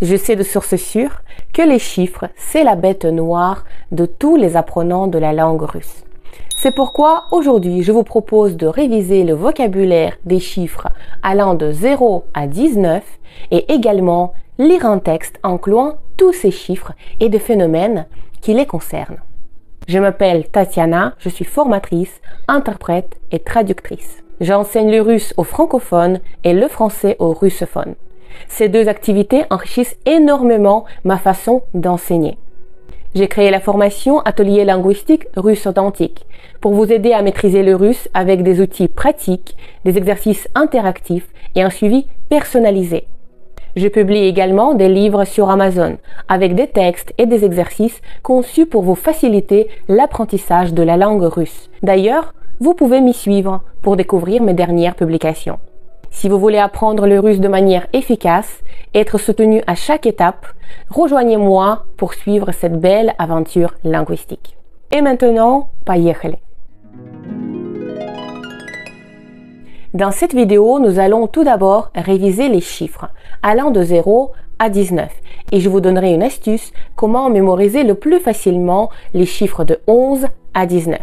Je sais de source sûre que les chiffres, c'est la bête noire de tous les apprenants de la langue russe. C'est pourquoi aujourd'hui, je vous propose de réviser le vocabulaire des chiffres allant de 0 à 19 et également lire un texte incluant tous ces chiffres et des phénomènes qui les concernent. Je m'appelle Tatiana, je suis formatrice, interprète et traductrice. J'enseigne le russe aux francophones et le français aux russophones. Ces deux activités enrichissent énormément ma façon d'enseigner. J'ai créé la formation Atelier linguistique russe authentique pour vous aider à maîtriser le russe avec des outils pratiques, des exercices interactifs et un suivi personnalisé. Je publie également des livres sur Amazon avec des textes et des exercices conçus pour vous faciliter l'apprentissage de la langue russe. D'ailleurs, vous pouvez m'y suivre pour découvrir mes dernières publications. Si vous voulez apprendre le russe de manière efficace et être soutenu à chaque étape, rejoignez-moi pour suivre cette belle aventure linguistique. Et maintenant, поехали! Dans cette vidéo, nous allons tout d'abord réviser les chiffres allant de 0 à 19 et je vous donnerai une astuce comment mémoriser le plus facilement les chiffres de 11 à 19.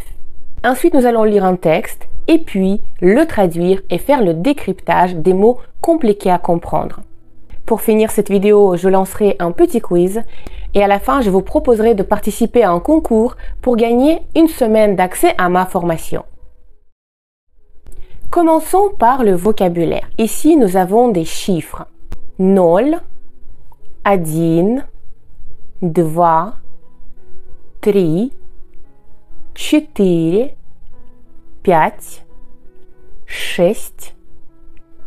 Ensuite, nous allons lire un texte et puis le traduire et faire le décryptage des mots compliqués à comprendre. Pour finir cette vidéo, je lancerai un petit quiz et à la fin, je vous proposerai de participer à un concours pour gagner une semaine d'accès à ma formation. Commençons par le vocabulaire. Ici, nous avons des chiffres. 0, 1, 2, 3, 4, 5, 6,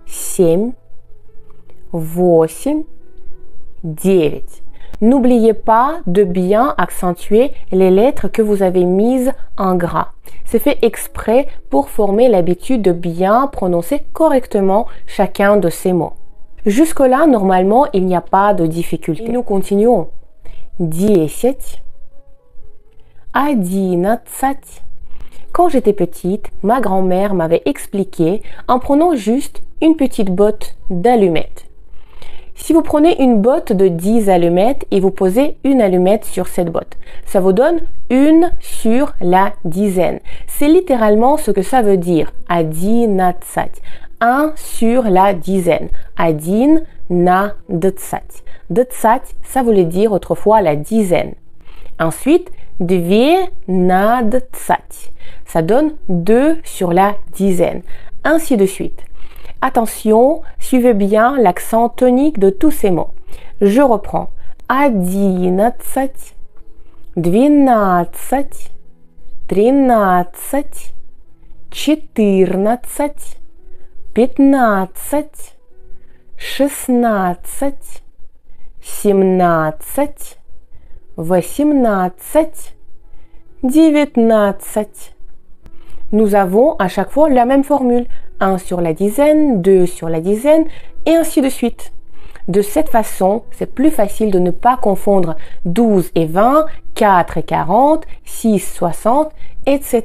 7, 8, 9. N'oubliez pas de bien accentuer les lettres que vous avez mises en gras. C'est fait exprès pour former l'habitude de bien prononcer correctement chacun de ces mots. Jusque-là, normalement, il n'y a pas de difficulté. Et nous continuons. 10, 11. Quand j'étais petite, ma grand-mère m'avait expliqué en prenant juste une petite botte d'allumettes. Si vous prenez une botte de 10 allumettes et vous posez une allumette sur cette botte, ça vous donne une sur la dizaine. C'est littéralement ce que ça veut dire. 11. 1 sur la dizaine. 1 na 20. 20, ça voulait dire autrefois la dizaine. Ensuite, 2 na 20. Ça donne 2 sur la dizaine. Ainsi de suite. Attention, suivez bien l'accent tonique de tous ces mots. Je reprends. 11, 12, 13, 14, 15, 16, 17, 18, 19. Nous avons à chaque fois la même formule. 1 sur la dizaine, 2 sur la dizaine, et ainsi de suite. De cette façon, c'est plus facile de ne pas confondre 12 et 20, 4 et 40, 6, 60, etc.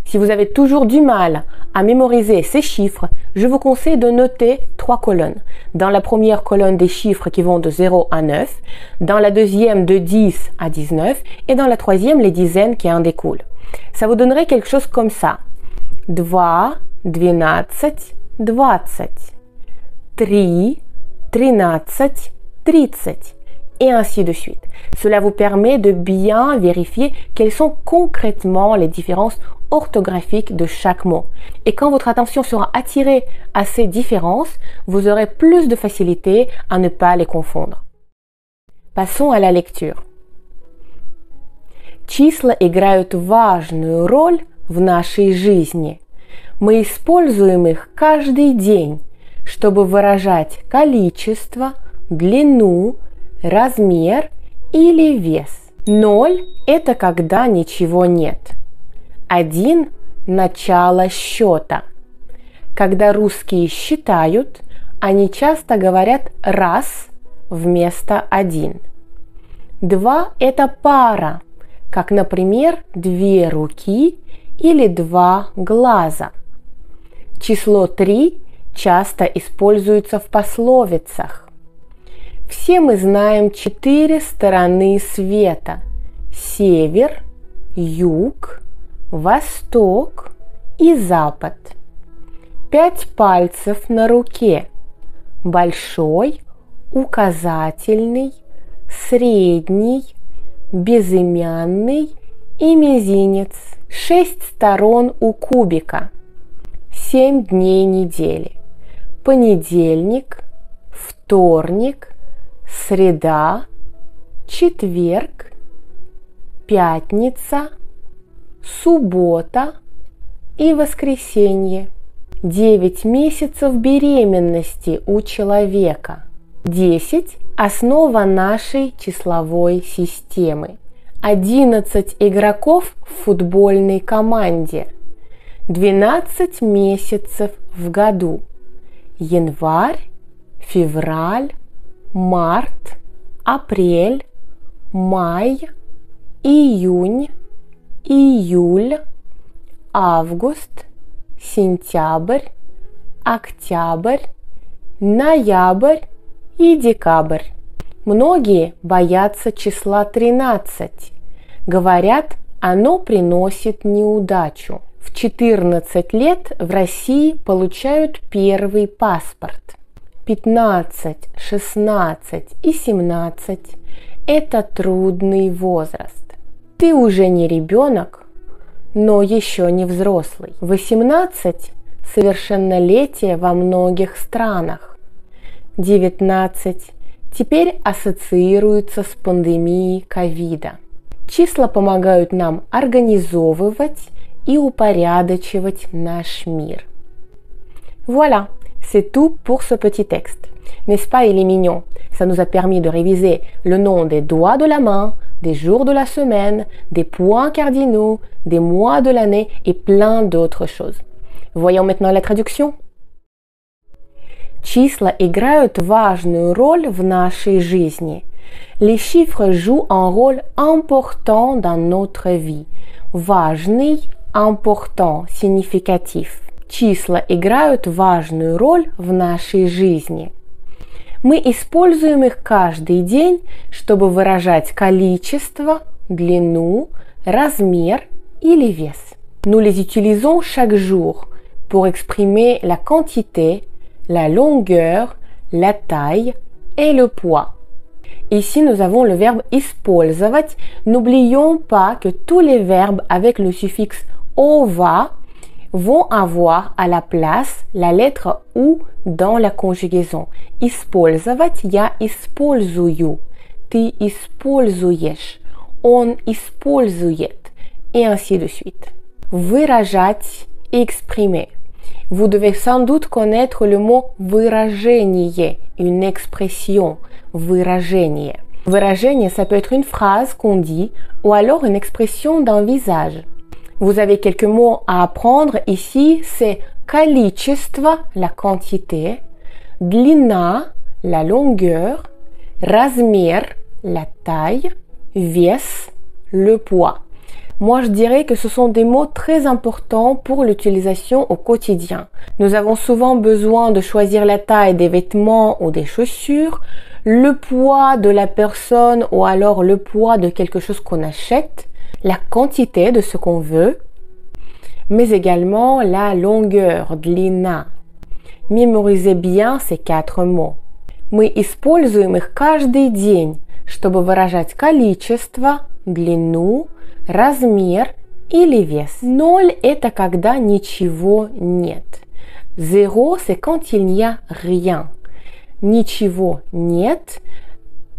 Si vous avez toujours du mal à mémoriser ces chiffres, je vous conseille de noter 3 colonnes. Dans la première colonne des chiffres qui vont de 0 à 9, dans la deuxième de 10 à 19, et dans la troisième les dizaines qui en découlent. Ça vous donnerait quelque chose comme ça. 2, 12, 20, 3, 13, 30, et ainsi de suite. Cela vous permet de bien vérifier quelles sont concrètement les différences orthographiques de chaque mot. Et quand votre attention sera attirée à ces différences, vous aurez plus de facilité à ne pas les confondre. Passons à la lecture. Числа играют важную роль в нашей жизни. Мы используем их каждый день, чтобы выражать количество, длину, размер или вес. 0 – это когда ничего нет. 1 – начало счета. Когда русские считают, они часто говорят «раз» вместо «один». 2 – это пара, как, например, 2 руки или 2 глаза. Число 3 часто используется в пословицах. В Все мы знаем 4 стороны света. Север, юг, восток и запад. 5 пальцев на руке. Большой, указательный, средний, безымянный и мизинец. 6 сторон у кубика. 7 дней недели. Понедельник, вторник, среда, четверг, пятница, суббота и воскресенье. 9 месяцев беременности у человека. 10 – основа нашей числовой системы. 11 игроков в футбольной команде. 12 месяцев в году. Январь, февраль, март, апрель, май, июнь, июль, август, сентябрь, октябрь, ноябрь и декабрь. Многие боятся числа 13. Говорят, оно приносит неудачу. В 14 лет в России получают первый паспорт. 15, 16 и 17 – это трудный возраст. Ты уже не ребенок, но еще не взрослый. 18 – совершеннолетие во многих странах. 19 – теперь ассоциируется с пандемией ковида. Числа помогают нам организовывать и упорядочивать наш мир. Voilà, c'est tout pour ce petit texte. N'est-ce pas, il est mignon? Ça nous a permis de réviser le nom des doigts de la main, des jours de la semaine, des points cardinaux, des mois de l'année et plein d'autres choses. Voyons maintenant la traduction. Числа играют важную роль в нашей жизни. Les chiffres jouent un rôle important dans notre vie. Важный, important, significatif. Числа играют важную роль в нашей жизни. Мы используем их каждый день, чтобы выражать количество, длину, размер или вес. Nous les utilisons chaque jour pour exprimer la quantité, la longueur, la taille et le poids. Ici, nous avons le verbe использовать. N'oublions pas que tous les verbes avec le suffixe ova vont avoir à la place la lettre ou dans la conjugaison. Использовать, я использую, ты используешь, он использует, et ainsi de suite. Выражать, exprimer. Vous devez sans doute connaître le mot выражение, une expression, выражение. Выражение, ça peut être une phrase qu'on dit ou alors une expression d'un visage. Vous avez quelques mots à apprendre ici, c'est количество, la quantité, длина, la longueur, размер, la taille, вес, le poids. Moi, je dirais que ce sont des mots très importants pour l'utilisation au quotidien. Nous avons souvent besoin de choisir la taille des vêtements ou des chaussures, le poids de la personne ou alors le poids de quelque chose qu'on achète, la quantité de ce qu'on veut, mais également la longueur, длина. Mémorisez bien ces 4 mots. Мы используем их каждый день, чтобы выражать количество, длину, размер или вес. 0 – это когда ничего нет. 0 – c'est quand il n'y a rien. Ничего нет.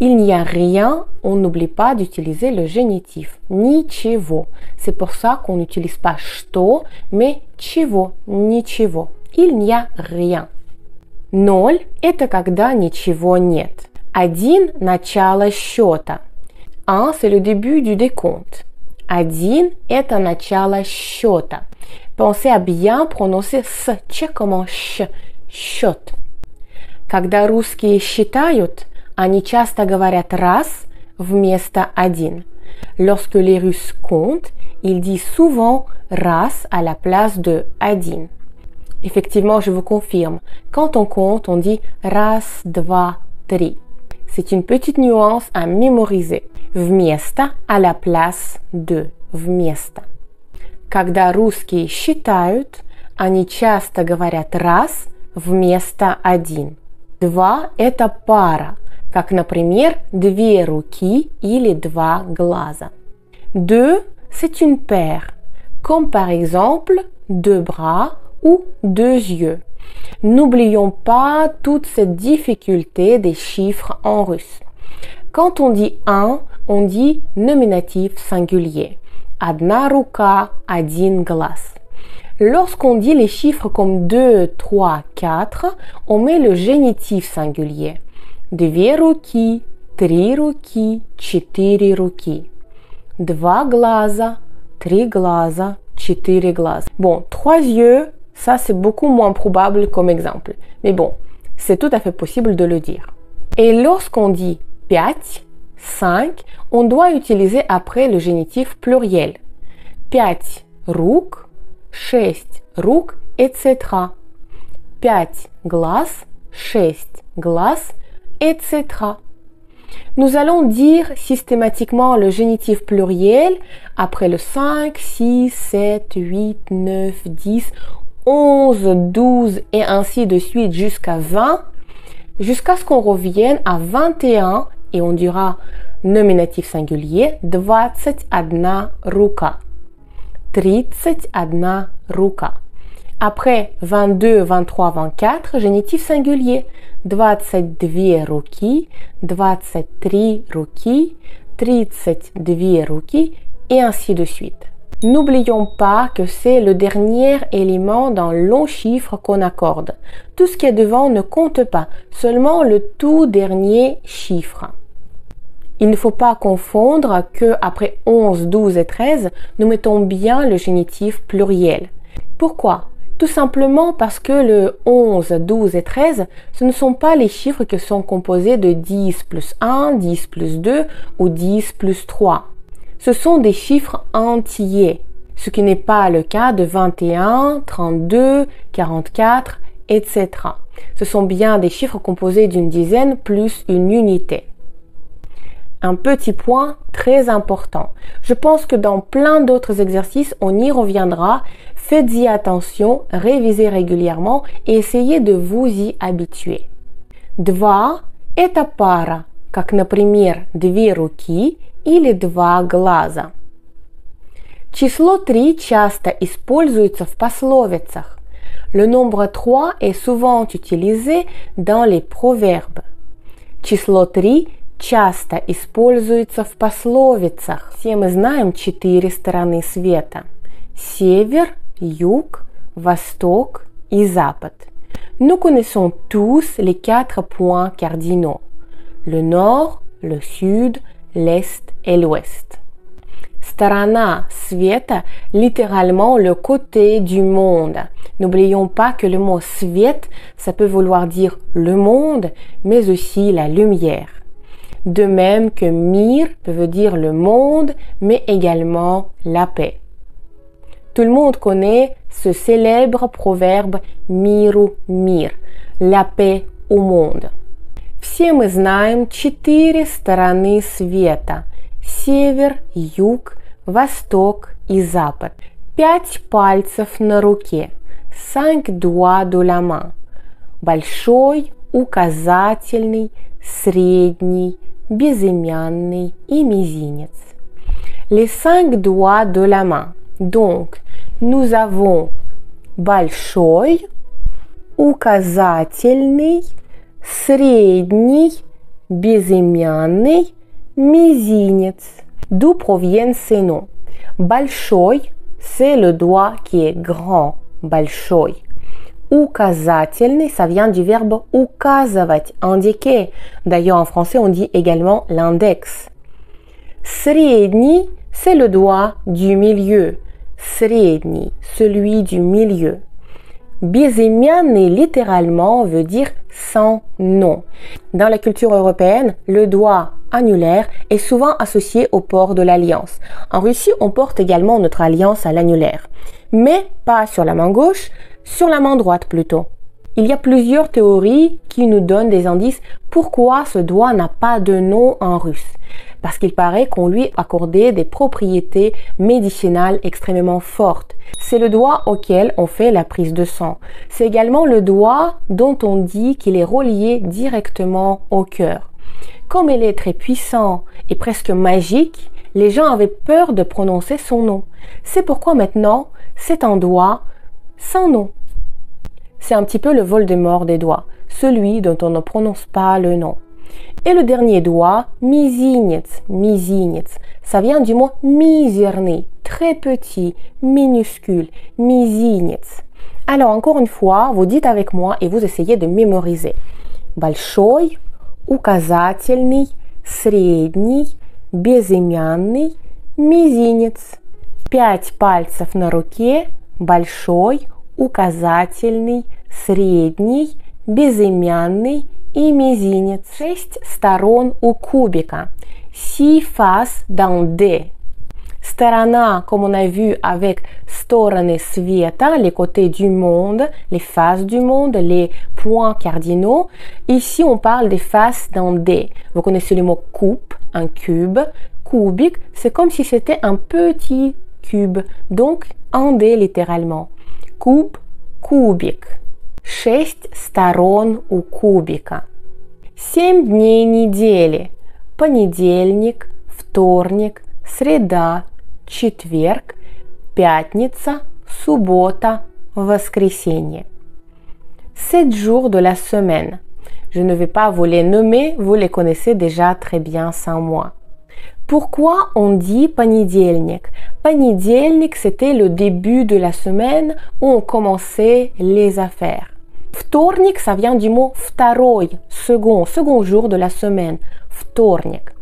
Il n'y a rien, on n'oublie pas d'utiliser le génitif. Ничего. C'est pour ça qu'on n'utilise pas что, mais чего, ничего. Il n'y a rien. 0 – это когда ничего нет. 1 – начало счета. 1 – c'est le début du décompte. 1 – это начало счета. Pensez à bien prononcer ce, comme en sh, счет. Когда русские считают, они часто говорят раз вместо 1. Lorsque les Russes comptent, ils disent souvent раз à la place de 1. Effectivement, je vous confirme, quand on compte, on dit раз, два, три. c'est une petite nuance à mémoriser. Вместо à la place de. Вместо. Когда русские считают, они часто говорят раз вместо один. Два – это пара, как, например, две руки или два глаза. Deux – c'est une paire, comme par exemple deux bras ou deux yeux. N'oublions pas toute cette difficulté des chiffres en russe. Quand on dit un, on dit nominatif singulier. Одна рука, один глаз. Lorsqu'on dit les chiffres comme 2, 3, 4, on met le génitif singulier. Две руки, три руки, четыре руки. Два глаза, три глаза, четыре глаза. Bon, trois yeux, ça c'est beaucoup moins probable comme exemple. Mais bon, c'est tout à fait possible de le dire. Et lorsqu'on dit 5, 5, on doit utiliser après le génitif pluriel. 5 рук, 6 рук, etc. 5 глаз, 6 глаз, etc. Nous allons dire systématiquement le génitif pluriel après le 5, 6, 7, 8, 9, 10, 11, 12 et ainsi de suite jusqu'à 20, jusqu'à ce qu'on revienne à 21 et on dira nominatif singulier 21 рука. 31 рука. Après 22, 23, 24, génitif singulier 22 руки, 23 руки, 32 руки et ainsi de suite. N'oublions pas que c'est le dernier élément d'un long chiffre qu'on accorde. Tout ce qui est devant ne compte pas, seulement le tout dernier chiffre. Il ne faut pas confondre que après 11, 12 et 13, nous mettons bien le génitif pluriel. Pourquoi? Tout simplement parce que le 11, 12 et 13, ce ne sont pas les chiffres qui sont composés de 10 plus 1, 10 plus 2 ou 10 plus 3. Ce sont des chiffres entiers, ce qui n'est pas le cas de 21, 32, 44, etc. Ce sont bien des chiffres composés d'une dizaine plus une unité. Un petit point très important. Je pense que dans plein d'autres exercices, on y reviendra. Faites-y attention, révisez régulièrement et essayez de vous y habituer. Два – это пара, как, например, две руки или два глаза. Число 3 часто используется в пословицах. Le nombre 3 est souvent utilisé dans les proverbes. Число 3 часто используется в пословицах. Все мы знаем 4 стороны света. Север, юг, восток et запад. Nous connaissons tous les 4 points cardinaux. Le nord, le sud, l'est et l'ouest. Сторона света, littéralement le côté du monde. N'oublions pas que le mot свет, ça peut vouloir dire le monde, mais aussi la lumière. De même que мир peut dire le monde, mais également la paix. Tout le monde connaît ce célèbre proverbe «Миру мир», la paix au monde. Все мы знаем 4 стороны света – север, юг, восток и запад. 5 пальцев на руке – 5 doigts de la main. Большой, указательный, средний, безымянный и мизинец. Les 5 doigts de la main. Donc, nous avons большой, указательный, средний, безымянный, мизинец. D'où proviennent ces noms? Большой, c'est le doigt qui est grand, большой. Указательный, ça vient du verbe указывать, indiquer. D'ailleurs, en français, on dit également l'index. Средний, c'est le doigt du milieu. Средний, celui du milieu. Безымянный, littéralement, veut dire sans nom. Dans la culture européenne, le doigt annulaire est souvent associé au port de l'alliance. En Russie, on porte également notre alliance à l'annulaire. Mais pas sur la main gauche, sur la main droite plutôt. Il y a plusieurs théories qui nous donnent des indices pourquoi ce doigt n'a pas de nom en russe. Parce qu'il paraît qu'on lui accordait des propriétés médicinales extrêmement fortes. C'est le doigt auquel on fait la prise de sang. C'est également le doigt dont on dit qu'il est relié directement au cœur. Comme il est très puissant et presque magique, les gens avaient peur de prononcer son nom. C'est pourquoi maintenant, c'est un doigt sans nom. C'est un petit peu le Voldemort des doigts, celui dont on ne prononce pas le nom. Et le dernier doigt, мизинец, ça vient du mot мизерный, très petit, minuscule, мизинец. Alors encore une fois, vous dites avec moi et vous essayez de mémoriser. Большой, указательный, средний, безымянный, мизинец. 5 пальцев на руке, большой, указательный, средний, безымянный и мизинец. 6 сторон у кубика. 6 faces d'un dé. Сторона, comme on a vu avec стороны света, les côtés du monde, les faces du monde, les points cardinaux. Ici, on parle des faces d'un dé. Vous connaissez le mot coupe, un cube. Kubik, c'est comme si c'était un petit cube, donc un dé littéralement. Куб, кубик. 6 сторон у кубика. 7 дней недели. Понедельник, вторник, среда, четверг, пятница, суббота, воскресенье. 7 jours de la semaine. Je ne vais pas vous les nommer, vous les connaissez déjà très bien sans moi. Pourquoi on dit понедельник? Понедельник, c'était le début de la semaine où on commençait les affaires. Вторник, ça vient du mot второй, second jour de la semaine. Вторник.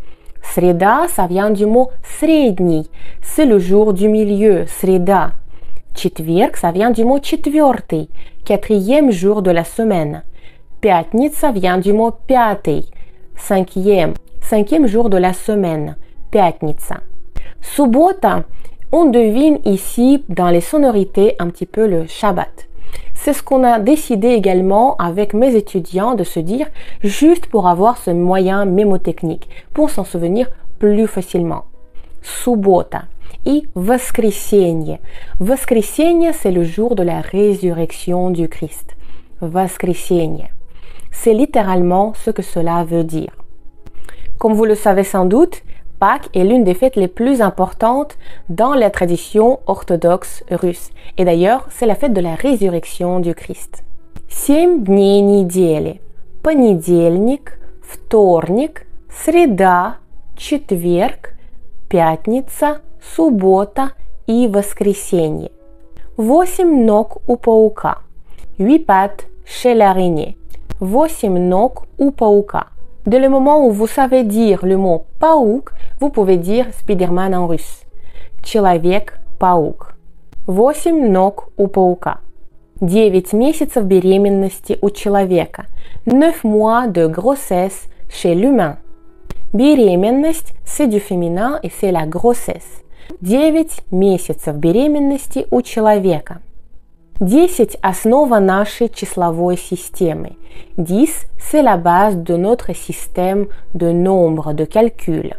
Среда, ça vient du mot средний, c'est le jour du milieu, среда. Четверг, ça vient du mot четвертый, 4e jour de la semaine. Пятница vient du mot пятый, 5e jour de la semaine. Пятница. Суббота, on devine ici dans les sonorités un petit peu le Shabbat. C'est ce qu'on a décidé également avec mes étudiants de se dire juste pour avoir ce moyen mémotechnique, pour s'en souvenir plus facilement. Суббота et воскресенье. Воскресенье, c'est le jour de la résurrection du Christ. Воскресенье. C'est littéralement ce que cela veut dire. Comme vous le savez sans doute, Pâques est l'une des fêtes les plus importantes dans la tradition orthodoxe russe. Et d'ailleurs, c'est la fête de la résurrection du Christ. 7 дней недели. Понедельник, вторник, среда, четверг, пятница, суббота и воскресенье. 8 ног у паука. 8 pattes chez l'araignée. 8 ног у паука. Dès le moment où vous savez dire le mot паук, vous pouvez dire Spider-Man en russe. Человек-паук. 8 ног у паука. 9 месяцев беременности у человека. 9 mois de grossesse chez l'humain. Беременность, c'est du féminin et c'est la grossesse. 9 месяцев беременности у человека. 10 – основа нашей числовой системы. 10 – c'est la base de notre système de nombres, de calcul.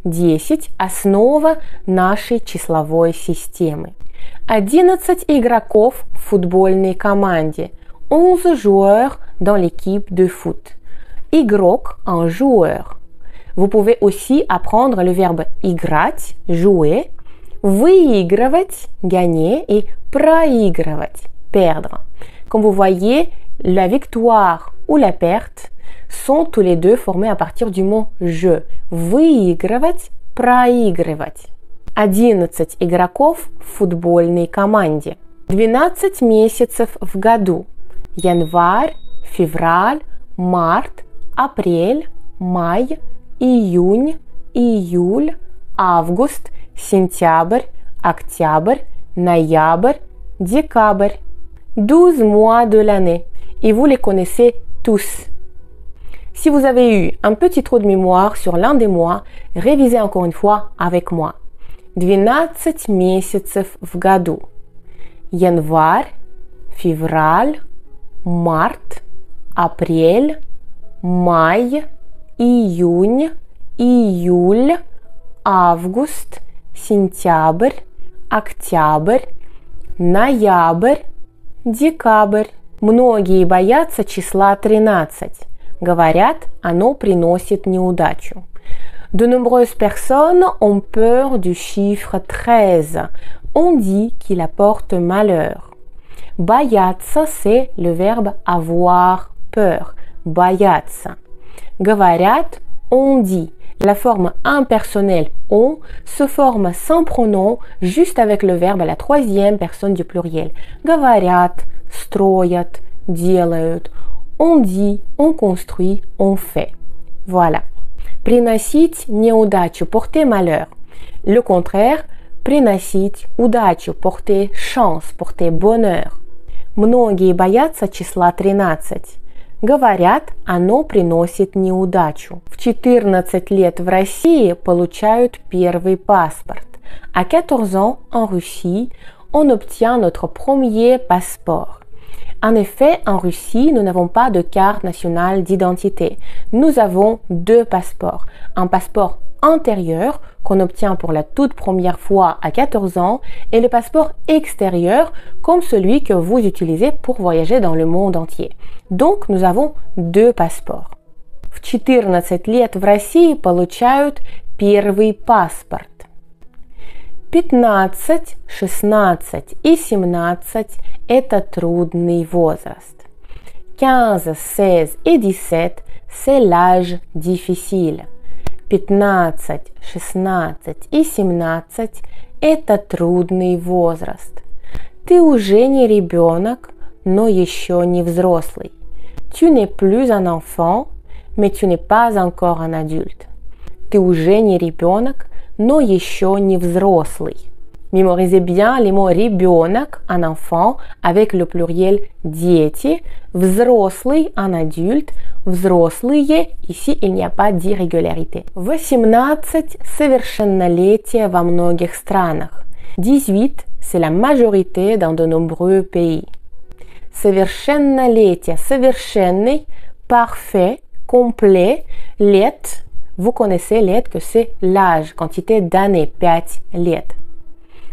10 – основа нашей числовой системы. 11 игроков в футбольной команде. 11 joueurs dans l'équipe de foot. Игрок, un joueur. Vous pouvez aussi apprendre le verbe играть, jouer, выигрывать, gagner et проигрывать, perdre. Comme vous voyez, la victoire ou la perte sont tous les deux formés à partir du mot «je». Выигрывать, проигрывать. 11 игроков в футбольной команде. 12 месяцев в году. Январь, февраль, март, апрель, май, июнь, июль, август, сентябрь, октябрь, ноябрь, décembre. 12 mois de l'année. Et vous les connaissez tous. Si vous avez eu un petit trou de mémoire sur l'un des mois, révisez encore une fois avec moi. 12 месяцев в году. Январь, февраль, март, апрель, май, июнь, июль, август, сентябрь, октябрь, ноябрь, декабрь. Многие боятся числа 13. Говорят, оно приносит неудачу. De nombreuses personnes ont peur du chiffre 13. On dit qu'il apporte malheur. Бояться, c'est le verbe avoir peur. Бояться. Говорят, on dit. La forme impersonnelle on se forme sans pronom juste avec le verbe à la troisième personne du pluriel. Говорят, строят, делают. On dit, on construit, on fait. Voilà. Приносить неудачу, porter malheur. Le contraire, приносить удачу, porter chance, porter bonheur. Многие боятся числа 13. Говорят, оно приносит неудачу. В 14 лет в России получают первый паспорт. À 14 ans, en Russie, on obtient notre premier passeport. En effet, en Russie, nous n'avons pas de carte nationale d'identité. Nous avons deux passeports. Un passeport antérieur qu'on obtient pour la toute première fois à 14 ans et le passeport extérieur comme celui que vous utilisez pour voyager dans le monde entier. Donc, nous avons deux passeports. В 14 лет в России получают первый паспорт. 15, 16 и 17 – это трудный возраст. 15, 16 et 17 – c'est l'âge difficile. 15, 16 и 17 – это трудный возраст. Ты уже не ребенок, но еще не взрослый. Tu n'es plus un enfant, mais tu n'es pas encore un adulte. Ты уже не ребенок, но еще не взрослый. Mémorisez bien les mots ребенок, un enfant, avec le pluriel дети, взрослый, un adulte, взрослые, ici il n'y a pas d'irrégularité. 18 – совершеннолетие во многих странах. 18 – c'est la majorité dans de nombreux pays. Совершеннолетие, совершенный, parfait, complet, лет. Vous connaissez лет que c'est l'âge, quantité d'années, 5 лет.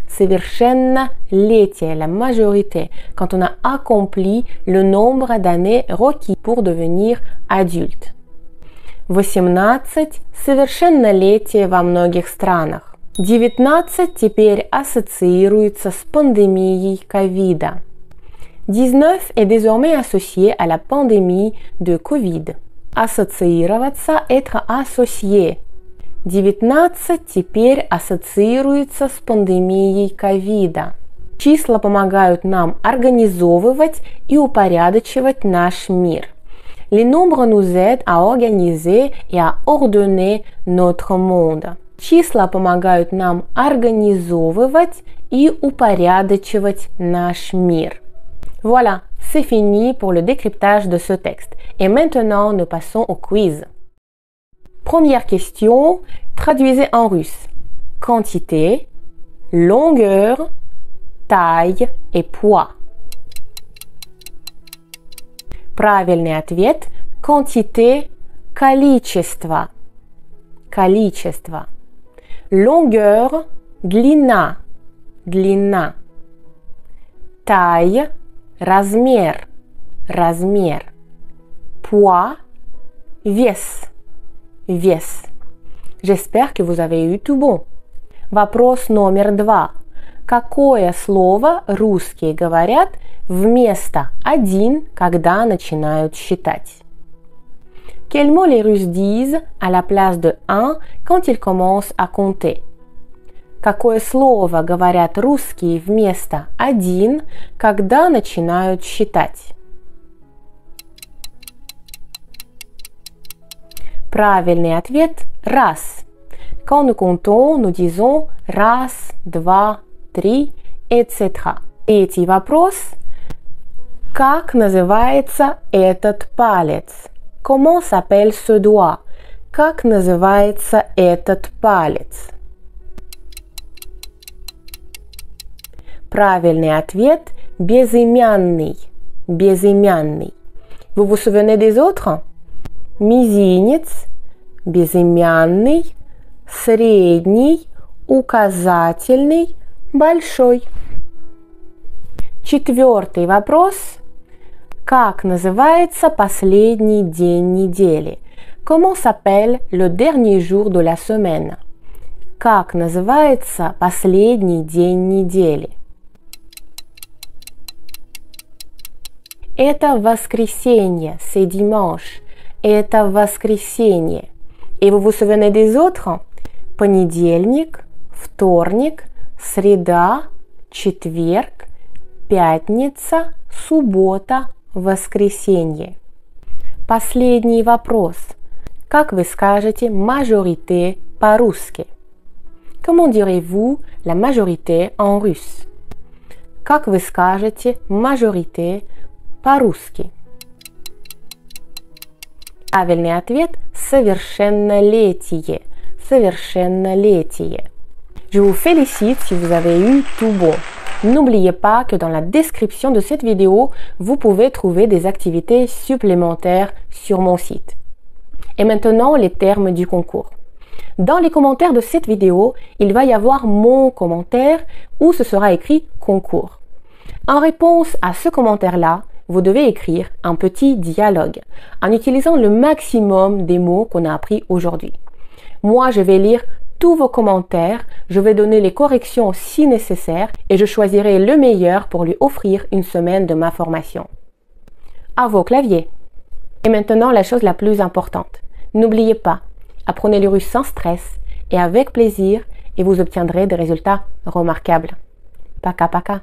Совершеннолетие, la majorité, quand on a accompli le nombre d'années requis pour devenir adulte. 18 – совершеннолетие во многих странах. 19 теперь ассоциируется с пандемией ковида. 19 est désormais associé à la pandémie de Covid. Ассоциироваться – être associé. 19 теперь ассоциируется с пандемией ковида. Числа помогают нам организовывать и упорядочивать наш мир. Les nombres nous aident à organiser et à ordonner notre monde. Числа помогают нам организовывать и упорядочивать наш мир. Voilà, c'est fini pour le décryptage de ce texte. Et maintenant, nous passons au quiz. Première question, traduisez en russe. Quantité, longueur, taille et poids. Правильный ответ – quantité, количество. Количество. Longueur, длина. Длина. Taille, размер. Размер. Poids, вес. Вес. J'espère que vous avez eu tout bon. Вопрос номер 2. Какое слово русские говорят вместо один, когда начинают считать? Quel mot les Russes disent à la place de un quand ils commencent à compter? Какое слово говорят русские вместо один, когда начинают считать? Правильный ответ – раз. Quand nous comptons, nous disons раз, два, три, etc. Третий вопрос. Как называется этот палец? Comment s'appelle ce doigt? Как называется этот палец? Правильный ответ – безымянный. безымянный. Vous vous souvenez des autres? Мизинец, безымянный, средний, указательный, большой. Четвертый вопрос. Как называется последний день недели? Comment s'appelle le dernier jour de la semaine? Как называется последний день недели? Это воскресенье, c'est dimanche. Это воскресенье. Et vous vous souvenez des autres? Понедельник, вторник, среда, четверг, пятница, суббота, воскресенье. Последний вопрос. Как вы скажете majorité по-русски? Comment direz-vous la majorité en russe? Как вы скажете majorité по-русски? Правильный ответ – совершеннолетие. Совершеннолетие. Je vous félicite si vous avez eu tout bon. N'oubliez pas que dans la description de cette vidéo, vous pouvez trouver des activités supplémentaires sur mon site. Et maintenant, les termes du concours. Dans les commentaires de cette vidéo, il va y avoir mon commentaire où ce sera écrit concours. En réponse à ce commentaire-là, vous devez écrire un petit dialogue en utilisant le maximum des mots qu'on a appris aujourd'hui. Moi, je vais lire tous vos commentaires, je vais donner les corrections si nécessaire et je choisirai le meilleur pour lui offrir une semaine de ma formation. À vos claviers. Et maintenant, la chose la plus importante. N'oubliez pas, apprenez le russe sans stress et avec plaisir et vous obtiendrez des résultats remarquables. Paka paka.